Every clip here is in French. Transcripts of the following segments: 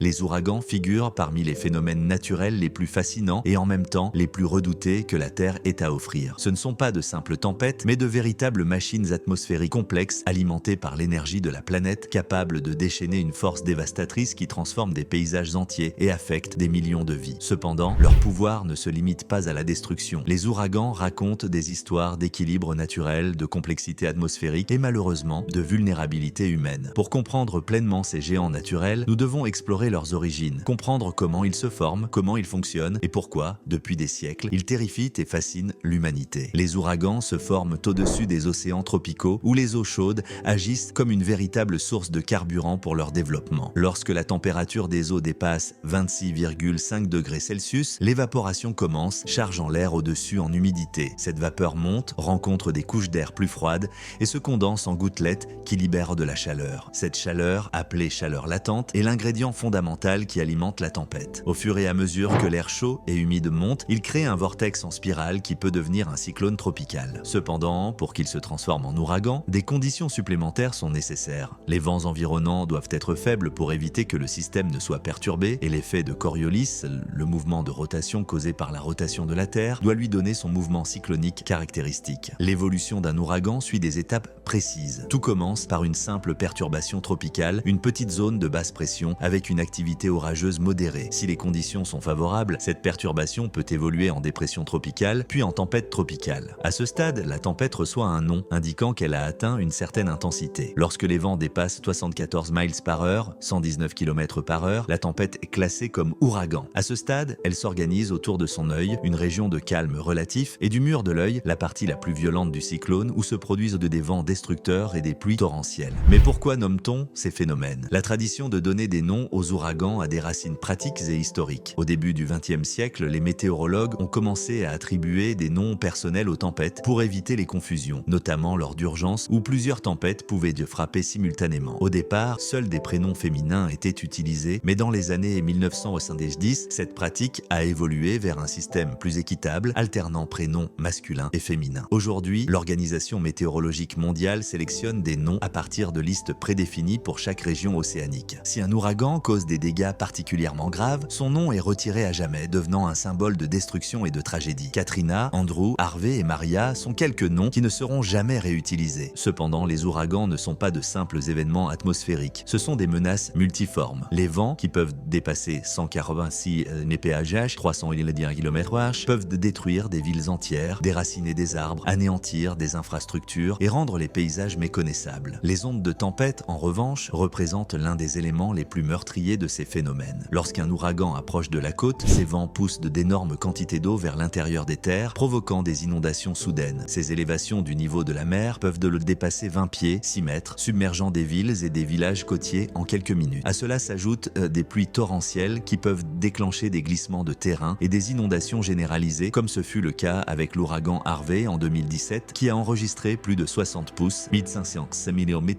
Les ouragans figurent parmi les phénomènes naturels les plus fascinants et en même temps les plus redoutés que la Terre ait à offrir. Ce ne sont pas de simples tempêtes, mais de véritables machines atmosphériques complexes alimentées par l'énergie de la planète, capables de déchaîner une force dévastatrice qui transforme des paysages entiers et affecte des millions de vies. Cependant, leur pouvoir ne se limite pas à la destruction. Les ouragans racontent des histoires d'équilibre naturel, de complexité atmosphérique et malheureusement de vulnérabilité humaine. Pour comprendre pleinement ces géants naturels, nous devons explorer leurs origines, comprendre comment ils se forment, comment ils fonctionnent et pourquoi, depuis des siècles, ils terrifient et fascinent l'humanité. Les ouragans se forment au-dessus des océans tropicaux où les eaux chaudes agissent comme une véritable source de carburant pour leur développement. Lorsque la température des eaux dépasse 26,5 degrés Celsius, l'évaporation commence, chargeant l'air au-dessus en humidité. Cette vapeur monte, rencontre des couches d'air plus froides et se condense en gouttelettes qui libèrent de la chaleur. Cette chaleur, appelée chaleur latente, est l'ingrédient fondamental qui alimente la tempête. Au fur et à mesure que l'air chaud et humide monte, il crée un vortex en spirale qui peut devenir un cyclone tropical. Cependant, pour qu'il se transforme en ouragan, des conditions supplémentaires sont nécessaires. Les vents environnants doivent être faibles pour éviter que le système ne soit perturbé et l'effet de Coriolis, le mouvement de rotation causé par la rotation de la Terre, doit lui donner son mouvement cyclonique caractéristique. L'évolution d'un ouragan suit des étapes précises. Tout commence par une simple perturbation tropicale, une petite zone de basse pression avec une activité orageuse modérée. Si les conditions sont favorables, cette perturbation peut évoluer en dépression tropicale, puis en tempête tropicale. À ce stade, la tempête reçoit un nom, indiquant qu'elle a atteint une certaine intensité. Lorsque les vents dépassent 74 miles par heure, 119 km par heure, la tempête est classée comme ouragan. À ce stade, elle s'organise autour de son œil, une région de calme relatif, et du mur de l'œil, la partie la plus violente du cyclone, où se produisent des vents destructeurs et des pluies torrentielles. Mais pourquoi nomme-t-on ces phénomènes? La tradition de donner des noms aux ouragans a des racines pratiques et historiques. Au début du XXe siècle, les météorologues ont commencé à attribuer des noms personnels aux tempêtes pour éviter les confusions, notamment lors d'urgences où plusieurs tempêtes pouvaient frapper simultanément. Au départ, seuls des prénoms féminins étaient utilisés, mais dans les années 1970, cette pratique a évolué vers un système plus équitable, alternant prénoms masculins et féminins. Aujourd'hui, l'Organisation météorologique mondiale sélectionne des noms à partir de listes prédéfinies pour chaque région océanique. Si un ouragan cause des dégâts particulièrement graves, son nom est retiré à jamais, devenant un symbole de destruction et de tragédie. Katrina, Andrew, Harvey et Maria sont quelques noms qui ne seront jamais réutilisés. Cependant, les ouragans ne sont pas de simples événements atmosphériques, ce sont des menaces multiformes. Les vents, qui peuvent dépasser 186 mph, 300 km/h, peuvent détruire des villes entières, déraciner des arbres, anéantir des infrastructures et rendre les paysages méconnaissables. Les ondes de tempête, en revanche, représentent l'un des éléments les plus meurtriers de ces phénomènes. Lorsqu'un ouragan approche de la côte, ces vents poussent d'énormes quantités d'eau vers l'intérieur des terres, provoquant des inondations soudaines. Ces élévations du niveau de la mer peuvent le dépasser 20 pieds, 6 mètres, submergeant des villes et des villages côtiers en quelques minutes. À cela s'ajoutent des pluies torrentielles qui peuvent déclencher des glissements de terrain et des inondations généralisées, comme ce fut le cas avec l'ouragan Harvey en 2017, qui a enregistré plus de 60 pouces, 1500 mm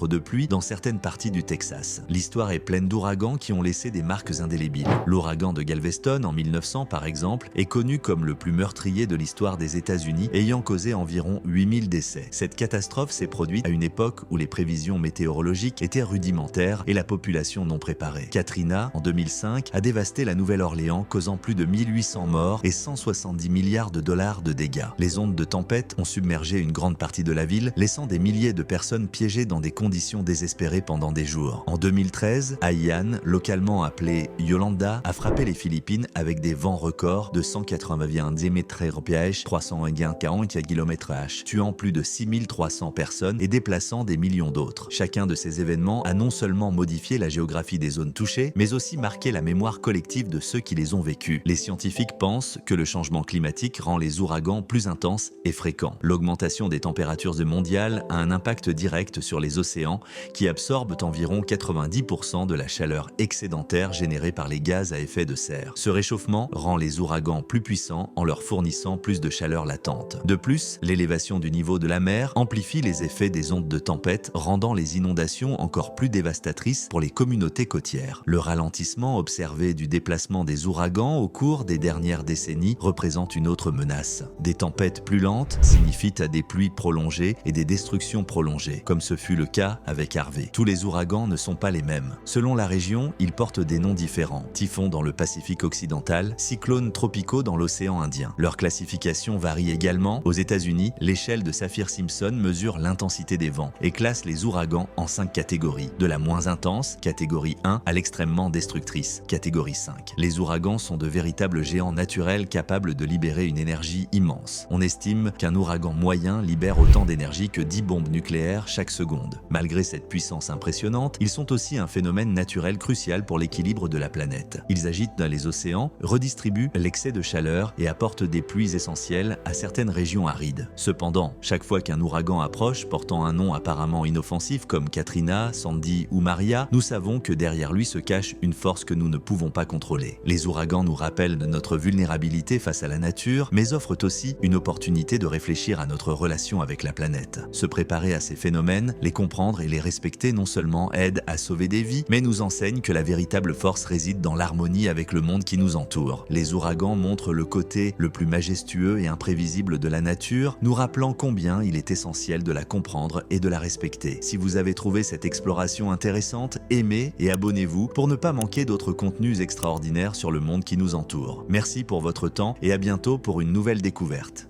de pluie dans certaines parties du Texas. L'histoire est pleine d'ouragans qui ont laissé des marques indélébiles. L'ouragan de Galveston en 1900 par exemple est connu comme le plus meurtrier de l'histoire des États-Unis, ayant causé environ 8000 décès. Cette catastrophe s'est produite à une époque où les prévisions météorologiques étaient rudimentaires et la population non préparée. Katrina, en 2005, a dévasté la Nouvelle-Orléans, causant plus de 1800 morts et 170 milliards de dollars de dégâts. Les ondes de tempête ont submergé une grande partie de la ville, laissant des milliers de personnes piégées dans des conditions désespérées pendant des jours. En 2013, Haiyan, localement appelée Yolanda, a frappé les Philippines avec des vents records de 181 mph, 340 km/h, tuant plus de 6300 personnes et déplaçant des millions d'autres. Chacun de ces événements a non seulement modifié la géographie des zones touchées, mais aussi marqué la mémoire collective de ceux qui les ont vécus. Les scientifiques pensent que le changement climatique rend les ouragans plus intenses et fréquents. L'augmentation des températures mondiales a un impact direct sur les océans qui absorbent environ 90% de la chaleur excédentaire générée par les gaz à effet de serre. Ce réchauffement rend les ouragans plus puissants en leur fournissant plus de chaleur latente. De plus, l'élévation du niveau de la mer amplifie les effets des ondes de tempête, rendant les inondations encore plus dévastatrices pour les communautés côtières. Le ralentissement observé du déplacement des ouragans au cours des dernières décennies représente une autre menace. Des tempêtes plus lentes signifient des pluies prolongées et des destructions prolongées, comme ce fut le cas avec Harvey. Tous les ouragans ne sont pas les mêmes. Selon la région régions, ils portent des noms différents. Typhons dans le Pacifique occidental, cyclones tropicaux dans l'océan Indien. Leur classification varie également. Aux États-Unis, l'échelle de Saffir-Simpson mesure l'intensité des vents et classe les ouragans en 5 catégories, de la moins intense, catégorie 1, à l'extrêmement destructrice, catégorie 5. Les ouragans sont de véritables géants naturels capables de libérer une énergie immense. On estime qu'un ouragan moyen libère autant d'énergie que 10 bombes nucléaires chaque seconde. Malgré cette puissance impressionnante, ils sont aussi un phénomène naturel crucial pour l'équilibre de la planète. Ils agitent dans les océans, redistribuent l'excès de chaleur et apportent des pluies essentielles à certaines régions arides. Cependant, chaque fois qu'un ouragan approche, portant un nom apparemment inoffensif comme Katrina, Sandy ou Maria, nous savons que derrière lui se cache une force que nous ne pouvons pas contrôler. Les ouragans nous rappellent de notre vulnérabilité face à la nature, mais offrent aussi une opportunité de réfléchir à notre relation avec la planète. Se préparer à ces phénomènes, les comprendre et les respecter non seulement aide à sauver des vies, mais nous enseigne que la véritable force réside dans l'harmonie avec le monde qui nous entoure. Les ouragans montrent le côté le plus majestueux et imprévisible de la nature, nous rappelant combien il est essentiel de la comprendre et de la respecter. Si vous avez trouvé cette exploration intéressante, aimez et abonnez-vous pour ne pas manquer d'autres contenus extraordinaires sur le monde qui nous entoure. Merci pour votre temps et à bientôt pour une nouvelle découverte.